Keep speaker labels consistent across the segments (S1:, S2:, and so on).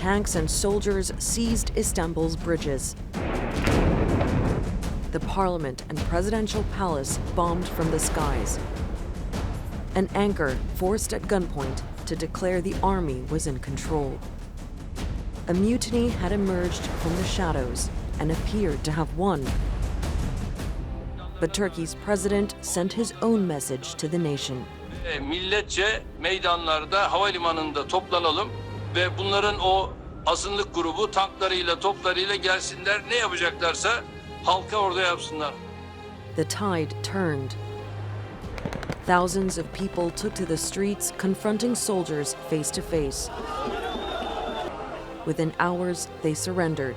S1: tanks and soldiers seized Istanbul's bridges. The parliament and presidential palace bombed from the skies. An anchor forced at gunpoint to declare the army was in control. A mutiny had emerged from the shadows and appeared to have won. But Turkey's president sent his own message to the nation.
S2: Milletçe meydanlarda, havalimanında toplanalım ve bunların o azınlık grubu tanklarıyla, toplarıyla gelsinler, ne yapacaklarsa halka orada yapsınlar.
S1: The tide turned. Thousands of people took to the streets, confronting soldiers face to face. Within hours, they surrendered.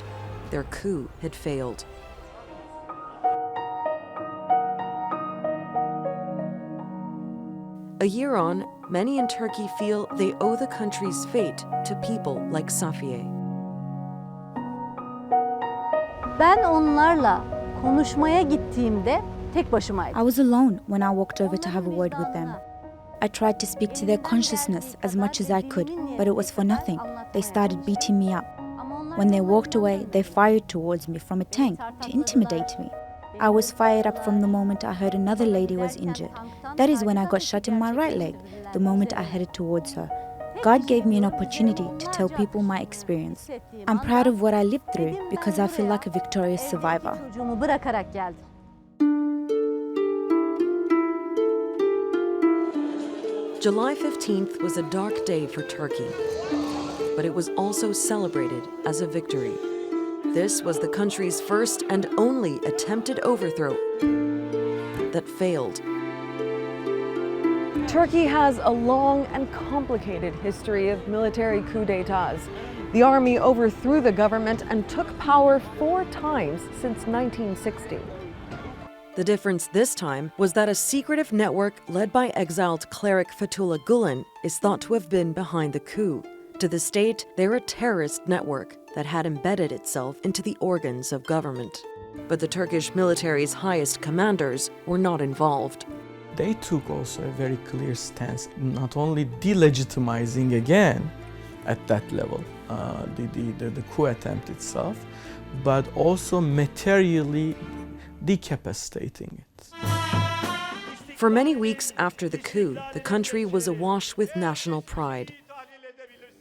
S1: Their coup had failed. A year on, many in Turkey feel they owe the country's fate to people like Safiye.
S3: Ben onlarla konuşmaya gittiğimde tek başımaydım.
S4: I was alone when I walked over to have a word with them. I tried to speak to their consciousness as much as I could, but it was for nothing. They started beating me up. When they walked away, they fired towards me from a tank to intimidate me. I was fired up from the moment I heard another lady was injured. That is when I got shot in my right leg, the moment I headed towards her. God gave me an opportunity to tell people my experience. I'm proud of what I lived through because I feel like a victorious survivor.
S1: July 15th was a dark day for Turkey, but it was also celebrated as a victory. This was the country's first and only attempted overthrow that failed.
S5: Turkey has a long and complicated history of military coups d'etats. The army overthrew the government and took power 4 times since 1960.
S1: The difference this time was that a secretive network led by exiled cleric Fethullah Gulen is thought to have been behind the coup. To the state, they're a terrorist network that had embedded itself into the organs of government. But the Turkish military's highest commanders were not involved.
S6: They took also a very clear stance, not only delegitimizing again at that level the coup attempt itself, but also materially decapacitating it.
S1: For many weeks after the coup, the country was awash with national pride.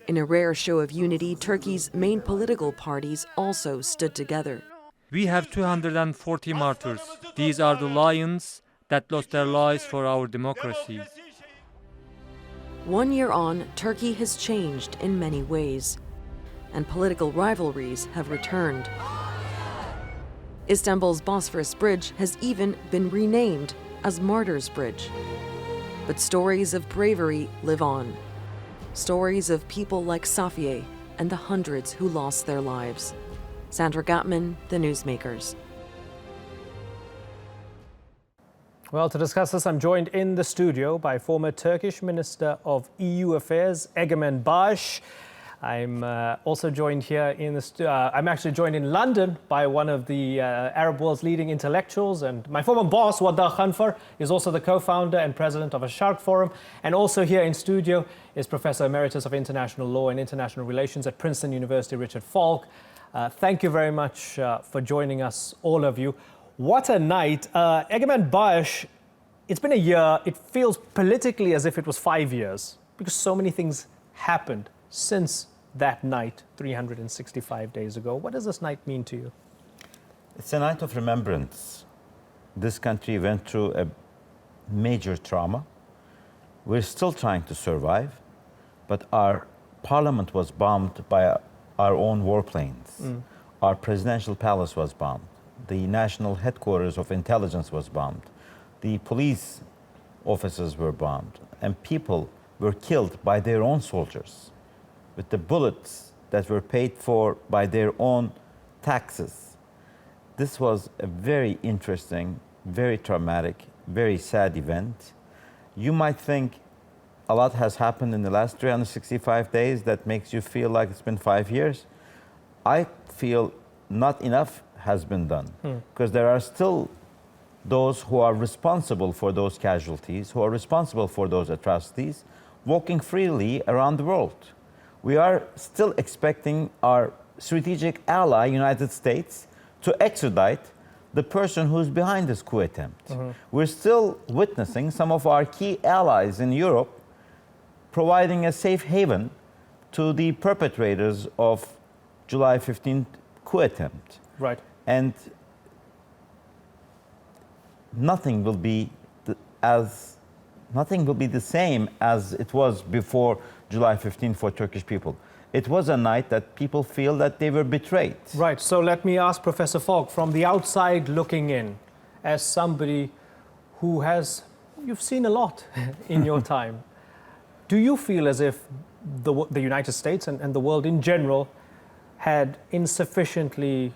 S1: In a rare show of unity, Turkey's main political parties also stood together.
S7: We have 240 martyrs. These are the lions that lost their lives for our democracy.
S1: 1 year on, Turkey has changed in many ways, and political rivalries have returned. Istanbul's Bosphorus Bridge has even been renamed as Martyrs Bridge. But stories of bravery live on. Stories of people like Safiye and the hundreds who lost their lives. Sandra Gottman, The Newsmakers.
S8: Well, to discuss this, I'm joined in the studio by former Turkish Minister of EU Affairs, Egemen Bağış. I'm also joined here in the I'm actually joined in London by one of the Arab world's leading intellectuals, and my former boss, Wadda Khanfar, is also the co-founder and president of a Sharq Forum. And also here in studio is Professor Emeritus of International Law and International Relations at Princeton University, Richard Falk. Thank you very much for joining us, all of you. What a night. Egemen Bağış, it's been a year. It feels politically as if it was 5 years because so many things happened since that night 365 days ago. What does this night mean to you?
S9: It's a night of remembrance. This country went through a major trauma. We're still trying to survive, but our parliament was bombed by our own warplanes. Our presidential palace was bombed. The national headquarters of intelligence was bombed. The police offices were bombed, and people were killed by their own soldiers with the bullets that were paid for by their own taxes. This was a very interesting, very traumatic, very sad event. You might think a lot has happened in the last 365 days that makes you feel like it's been 5 years. I feel not enough has been done because there are still those who are responsible for those casualties, who are responsible for those atrocities, walking freely around the world. we are still expecting our strategic ally, United States, to extradite the person who's behind this coup attempt. We're still witnessing some of our key allies in Europe providing a safe haven to the perpetrators of July 15th coup attempt.
S8: Right.
S9: And nothing will be the same as it was before July 15th for Turkish people. It was a night that people feel that they were betrayed.
S8: Right. So let me ask Professor Falk, from the outside looking in, as somebody who you've seen a lot in your time, do you feel as if the United States and the world in general had insufficiently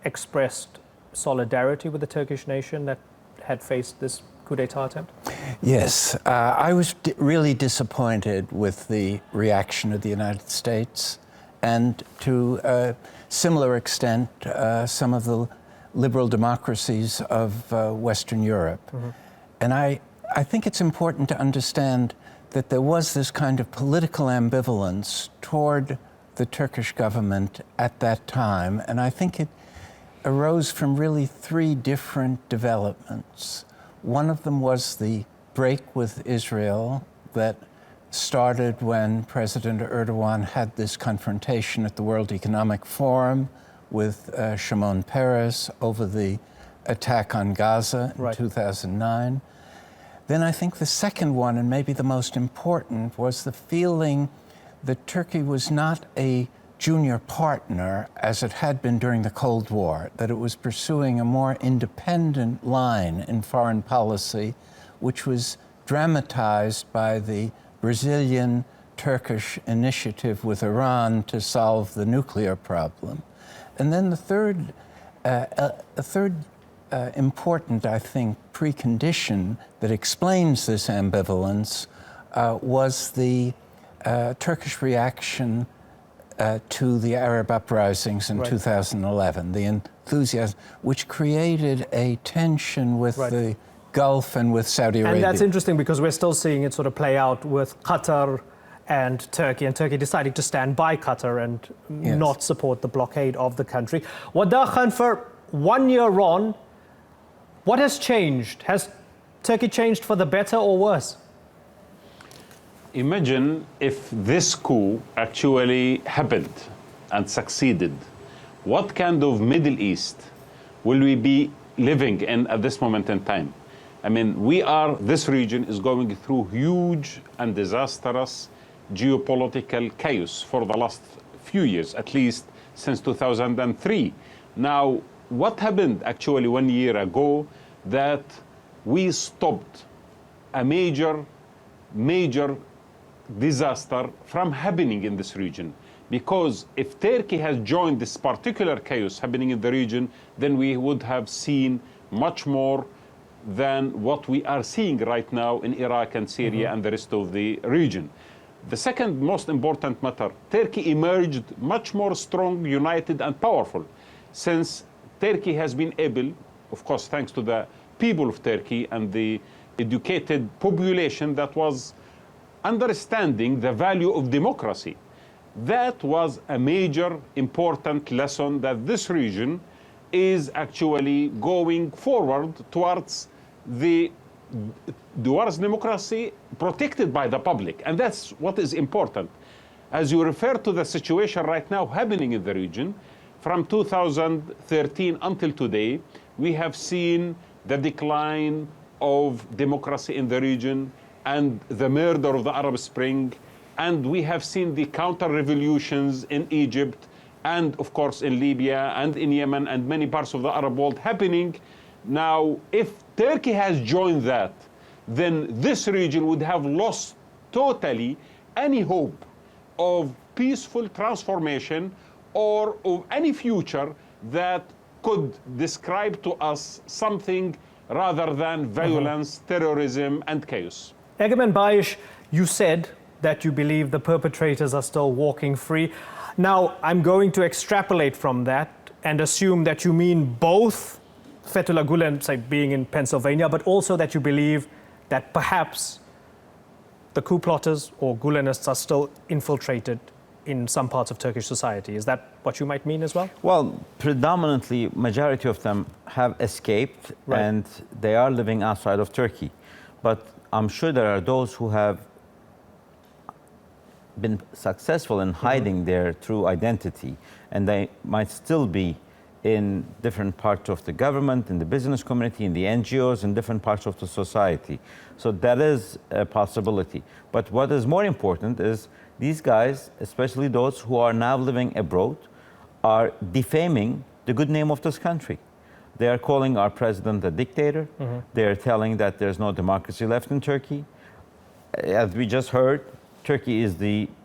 S8: expressed solidarity with the Turkish nation that had faced this coup d'etat attempt?
S10: Yes, I was really disappointed with the reaction of the United States, and to a similar extent, some of the liberal democracies of Western Europe. And I think it's important to understand that there was this kind of political ambivalence toward the Turkish government at that time, and I think it arose from really three different developments. One of them was the break with Israel that started when President Erdogan had this confrontation at the World Economic Forum with Shimon Peres over the attack on Gaza in 2009. Then I think the second one, and maybe the most important, was the feeling that Turkey was not a junior partner as it had been during the Cold War, that it was pursuing a more independent line in foreign policy, which was dramatized by the Brazilian-Turkish initiative with Iran to solve the nuclear problem. And then the third important, I think, precondition that explains this ambivalence was the Turkish reaction to the Arab uprisings in 2011, the enthusiasm, which created a tension with the Gulf and with Saudi Arabia.
S8: And that's interesting because we're still seeing it sort of play out with Qatar and Turkey deciding to stand by Qatar and not support the blockade of the country. Wadar Khan, for 1 year on, what has changed? Has Turkey changed for the better or worse?
S11: Imagine if this coup actually happened and succeeded. What kind of Middle East will we be living in at this moment in time? I mean, this region is going through huge and disastrous geopolitical chaos for the last few years, at least since 2003. Now, what happened actually 1 year ago that we stopped a major disaster from happening in this region? Because if Turkey has joined this particular chaos happening in the region, then we would have seen much more than what we are seeing right now in Iraq and Syria and the rest of the region. The second most important matter, Turkey emerged much more strong, united and powerful, since Turkey has been able, of course thanks to the people of Turkey and the educated population that was understanding the value of democracy. That was a major important lesson that this region is actually going forward towards democracy protected by the public. And that's what is important. As you refer to the situation right now happening in the region, from 2013 until today, we have seen the decline of democracy in the region and the murder of the Arab Spring. And we have seen the counter-revolutions in Egypt and, of course, in Libya and in Yemen and many parts of the Arab world happening. Now, if Turkey has joined that, then this region would have lost totally any hope of peaceful transformation or of any future that could describe to us something rather than violence, terrorism, and chaos.
S8: Egemen Bayish, you said that you believe the perpetrators are still walking free. Now, I'm going to extrapolate from that and assume that you mean both Fethullah Gulen, say, being in Pennsylvania, but also that you believe that perhaps the coup plotters or Gulenists are still infiltrated in some parts of Turkish society. Is that what you might mean as well?
S9: Well, predominantly, majority of them have escaped
S8: Right.
S9: and they are living outside of Turkey. But I'm sure there are those who have been successful in hiding their true identity, and they might still be in different parts of the government, in the business community, in the NGOs, in different parts of the society. So that is a possibility. But what is more important is these guys, especially those who are now living abroad, are defaming the good name of this country. They are calling our president a dictator. They are telling that there's no democracy left in Turkey. As we just heard, Turkey is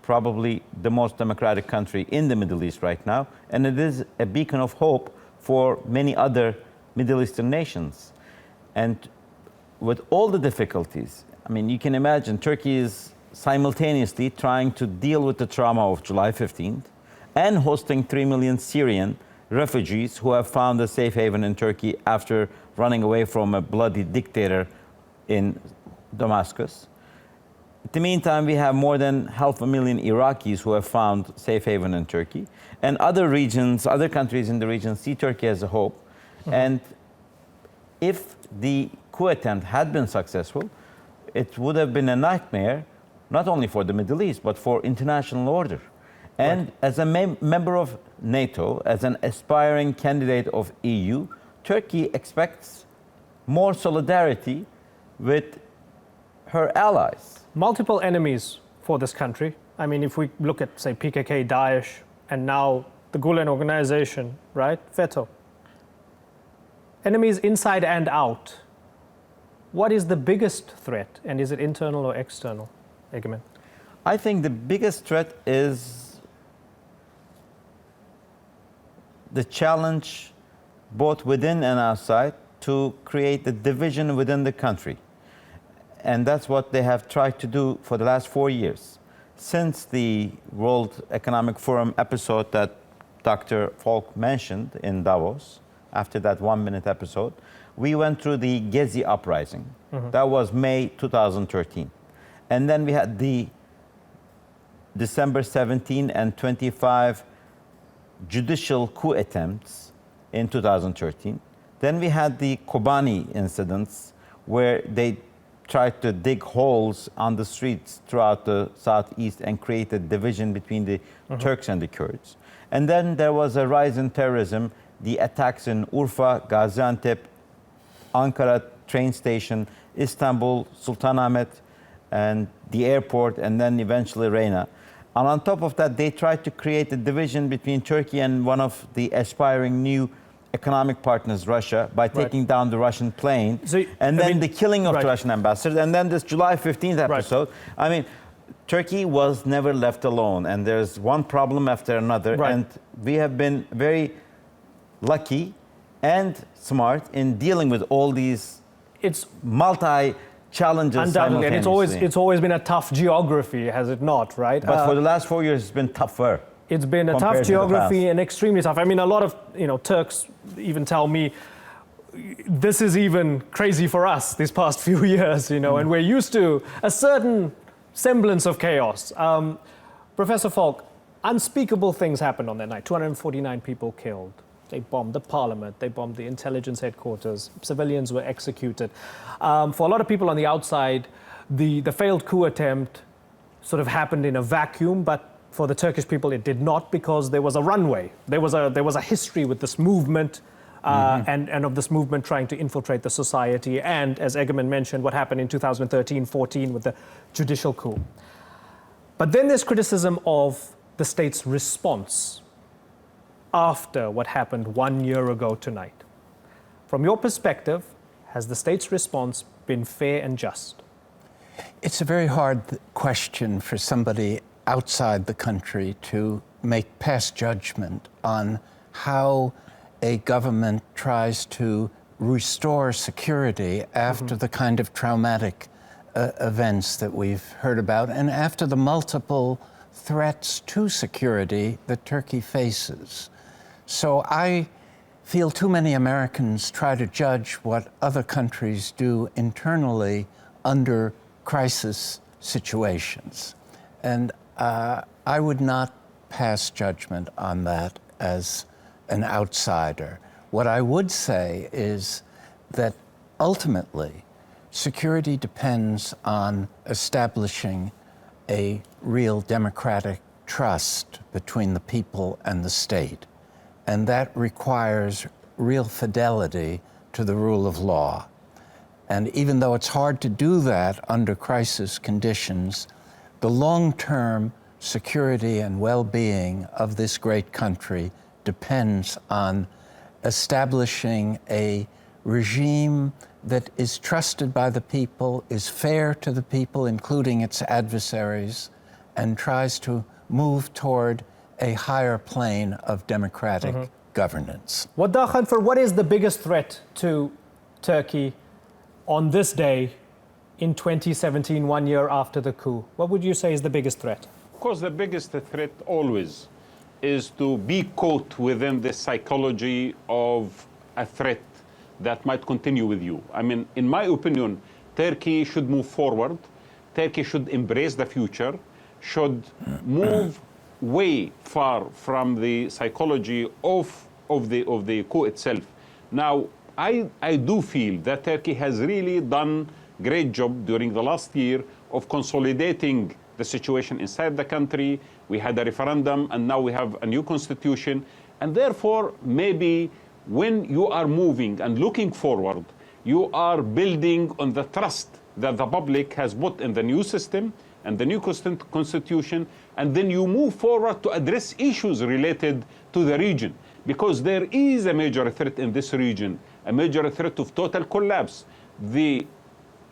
S9: probably the most democratic country in the Middle East right now, and it is a beacon of hope for many other Middle Eastern nations. And with all the difficulties, I mean, you can imagine Turkey is simultaneously trying to deal with the trauma of July 15th and hosting 3 million Syrian refugees who have found a safe haven in Turkey after running away from a bloody dictator in Damascus. In the meantime, we have more than 500,000 Iraqis who have found safe haven in Turkey. And other regions, other countries in the region see Turkey as a hope. And if the coup attempt had been successful, it would have been a nightmare, not only for the Middle East, but for international order. And as a member of NATO, as an aspiring candidate of EU, Turkey expects more solidarity with her allies.
S8: Multiple enemies for this country. I mean, if we look at, say, PKK, Daesh, and now the Gulen organization, right? FETÖ. Enemies inside and out. What is the biggest threat, and is it internal or external, Egemen?
S9: I think the biggest threat is the challenge, both within and outside, to create the division within the country. And that's what they have tried to do for the last 4 years. Since the World Economic Forum episode that Dr. Falk mentioned in Davos, after that 1-minute episode, we went through the Gezi uprising. That was May 2013. And then we had the December 17 and 25 judicial coup attempts in 2013. Then we had the Kobani incidents where they tried to dig holes on the streets throughout the southeast and create a division between the Turks and the Kurds. And then there was a rise in terrorism, the attacks in Urfa, Gaziantep, Ankara train station, Istanbul, Sultanahmet, and the airport, and then eventually Reyna. And on top of that, they tried to create a division between Turkey and one of the aspiring new economic partners, Russia, by taking down the Russian plane, and then the killing of the Russian ambassador, and then this July 15th episode. I mean, Turkey was never left alone, and there's one problem after another, and we have been very lucky and smart in dealing with all these multi-challenges
S8: undoubtedly, and it's always been a tough geography, has it not, right?
S9: But for the last 4 years, it's been tougher.
S8: It's been a tough geography and extremely tough. I mean, a lot of Turks even tell me this is even crazy for us these past few years, and we're used to a certain semblance of chaos. Professor Falk, unspeakable things happened on that night. 249 people killed. They bombed the parliament. They bombed the intelligence headquarters. Civilians were executed. For a lot of people on the outside, the failed coup attempt sort of happened in a vacuum, but for the Turkish people, it did not, because there was a runway. There was a history with this movement, and of this movement trying to infiltrate the society. And as Egemen mentioned, what happened in 2013-14 with the judicial coup. But then there's criticism of the state's response after what happened 1 year ago tonight. From your perspective, has the state's response been fair and just?
S10: It's a very hard question for somebody outside the country to pass judgment on how a government tries to restore security after the kind of traumatic events that we've heard about, and after the multiple threats to security that Turkey faces. So I feel too many Americans try to judge what other countries do internally under crisis situations. And I would not pass judgment on that as an outsider. What I would say is that ultimately, security depends on establishing a real democratic trust between the people and the state. And that requires real fidelity to the rule of law. And even though it's hard to do that under crisis conditions, the long-term security and well-being of this great country depends on establishing a regime that is trusted by the people, is fair to the people, including its adversaries, and tries to move toward a higher plane of democratic governance.
S8: Wadda Khanfar, what is the biggest threat to Turkey on this day in 2017, 1 year after the coup? What would you say is the biggest threat?
S11: Of course, the biggest threat always is to be caught within the psychology of a threat that might continue with you. I mean, in my opinion, Turkey should move forward. Turkey should embrace the future, should move way far from the psychology of the coup itself. Now, I do feel that Turkey has really done a great job during the last year of consolidating the situation inside the country. We had a referendum, and now we have a new constitution. And therefore, maybe when you are moving and looking forward, you are building on the trust that the public has put in the new system and the new constitution, and then you move forward to address issues related to the region. Because there is a major threat in this region, a major threat of total collapse. The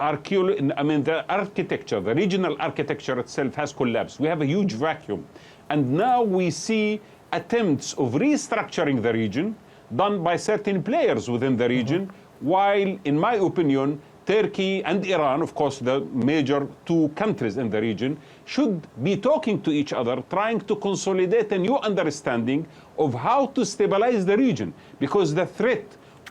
S11: architecture, the regional architecture itself has collapsed. We have a huge vacuum. And now we see attempts of restructuring the region done by certain players within the region, while, in my opinion, Turkey and Iran, of course, the major two countries in the region, should be talking to each other, trying to consolidate a new understanding of how to stabilize the region. Because the threat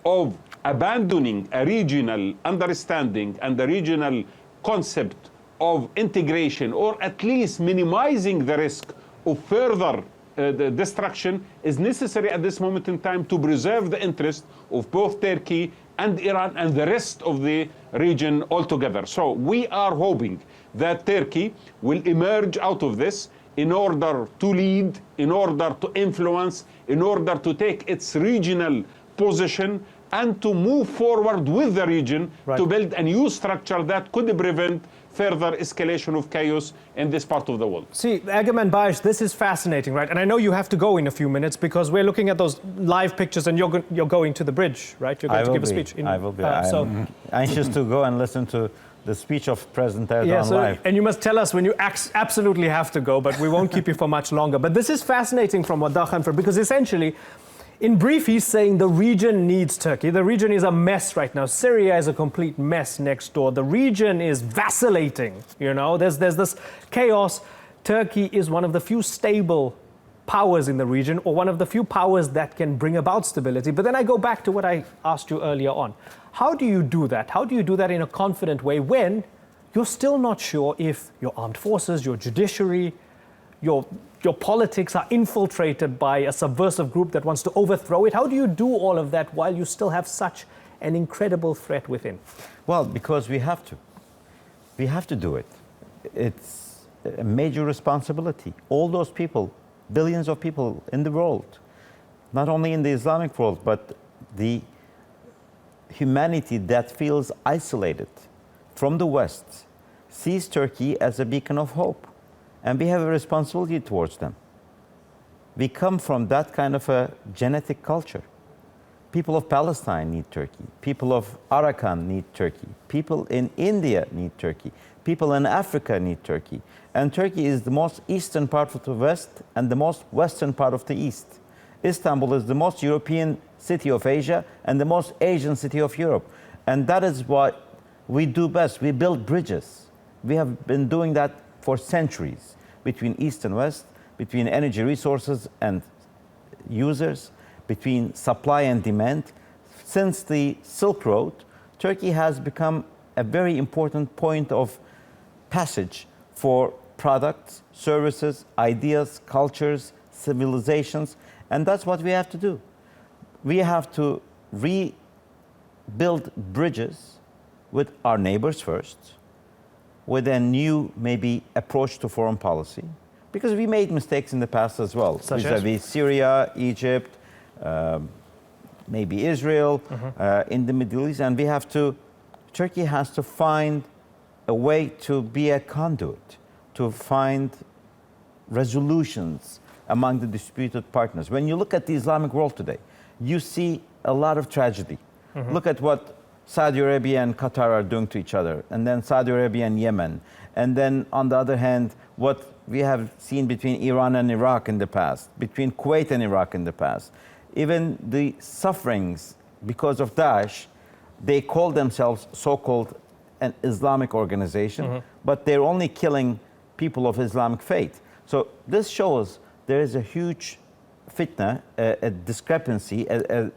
S11: of abandoning a regional understanding and the regional concept of integration, or at least minimizing the risk of further the destruction, is necessary at this moment in time to preserve the interest of both Turkey and Iran and the rest of the region altogether. So we are hoping that Turkey will emerge out of this in order to lead, in order to influence, in order to take its regional position and to move forward with the region to build a new structure that could prevent further escalation of chaos in this part of the world.
S8: See, Egemen Bash, this is fascinating, right? And I know you have to go in a few minutes because we're looking at those live pictures and you're going to the bridge, right? You're going to give a speech.
S9: I will be. I'm anxious to go and listen to the speech of President Erdogan live.
S8: And you must tell us when you absolutely have to go, but we won't keep you for much longer. But this is fascinating from Wadda Khanfar because essentially, in brief, he's saying the region needs Turkey. The region is a mess right now. Syria is a complete mess next door. The region is vacillating. You know, there's this chaos. Turkey is one of the few stable powers in the region, or one of the few powers that can bring about stability. But then I go back to what I asked you earlier on. How do you do that? How do you do that in a confident way when you're still not sure if your armed forces, your judiciary, your politics are infiltrated by a subversive group that wants to overthrow it? How do you do all of that while you still have such an incredible threat within?
S9: Well, because we have to. We have to do it. It's a major responsibility. All those people, billions of people in the world, not only in the Islamic world, but the humanity that feels isolated from the West, sees Turkey as a beacon of hope. And we have a responsibility towards them. We come from that kind of a genetic culture. People of Palestine need Turkey. People of Arakan need Turkey. People in India need Turkey. People in Africa need Turkey. And Turkey is the most eastern part of the West and the most western part of the East. Istanbul is the most European city of Asia and the most Asian city of Europe. And that is what we do best. We build bridges. We have been doing that for centuries, between East and West, between energy resources and users, between supply and demand. Since the Silk Road, Turkey has become a very important point of passage for products, services, ideas, cultures, civilizations, and that's what we have to do. We have to rebuild bridges with our neighbors first, with a new, maybe, approach to foreign policy, because we made mistakes in the past as well, vis-a-vis Syria, Egypt, maybe Israel, in the Middle East, and Turkey has to find a way to be a conduit, to find resolutions among the disputed partners. When you look at the Islamic world today, you see a lot of tragedy. Look at what Saudi Arabia and Qatar are doing to each other, and then Saudi Arabia and Yemen, and then on the other hand, what we have seen between Iran and Iraq in the past, between Kuwait and Iraq in the past. Even the sufferings because of Daesh, they call themselves so-called an Islamic organization, but they're only killing people of Islamic faith. So this shows there is a huge fitna, a discrepancy, a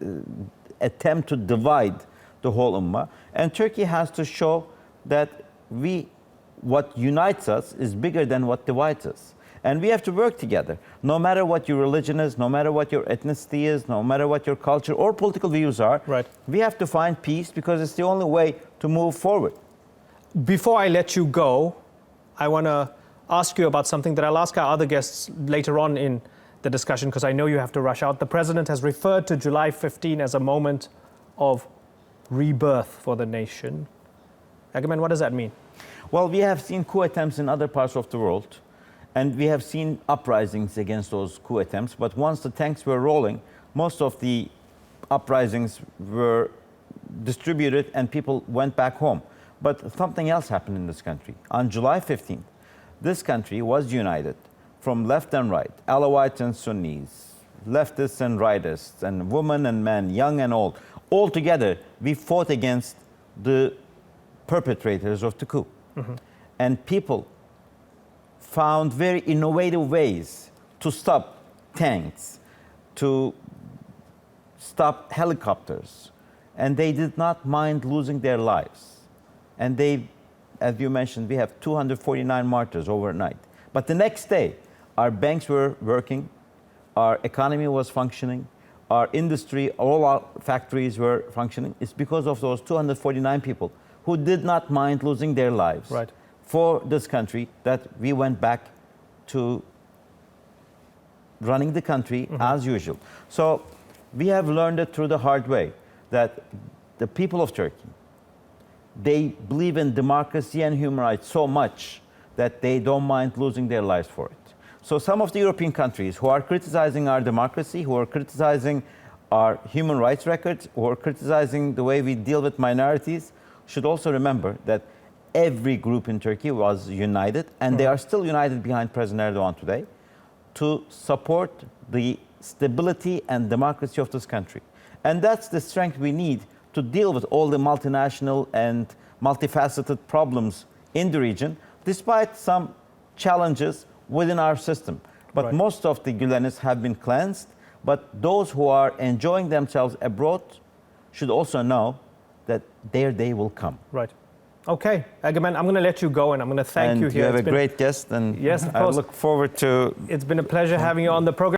S9: attempt to divide the whole ummah. And Turkey has to show that what unites us is bigger than what divides us. And we have to work together. No matter what your religion is, no matter what your ethnicity is, no matter what your culture or political views are, we have to find peace because it's the only way to move forward.
S8: Before I let you go, I want to ask you about something that I'll ask our other guests later on in the discussion, because I know you have to rush out. The president has referred to July 15 as a moment of rebirth for the nation. Egemen, what does that mean?
S9: Well, we have seen coup attempts in other parts of the world, and we have seen uprisings against those coup attempts. But once the tanks were rolling, most of the uprisings were distributed and people went back home. But something else happened in this country. On July 15th, this country was united from left and right, Alawites and Sunnis, leftists and rightists, and women and men, young and old. All together, we fought against the perpetrators of the coup. And people found very innovative ways to stop tanks, to stop helicopters, and they did not mind losing their lives. And they, as you mentioned, we have 249 martyrs overnight. But the next day, our banks were working, our economy was functioning, our industry, all our factories were functioning. It's because of those 249 people who did not mind losing their lives for this country that we went back to running the country as usual. So we have learned it through the hard way that the people of Turkey, they believe in democracy and human rights so much that they don't mind losing their lives for it. So some of the European countries who are criticizing our democracy, who are criticizing our human rights records, who are criticizing the way we deal with minorities, should also remember that every group in Turkey was united, and they are still united behind President Erdogan today, to support the stability and democracy of this country. And that's the strength we need to deal with all the multinational and multifaceted problems in the region, despite some challenges within our system. But most of the Gülenists have been cleansed, but those who are enjoying themselves abroad should also know that their day will come.
S8: Okay, Egemen, I'm going to let you go, and I'm going to thank you here.
S9: You have a great guest, and
S8: yes, of
S9: I
S8: course.
S9: look forward to...
S8: It's been a pleasure having you on the program.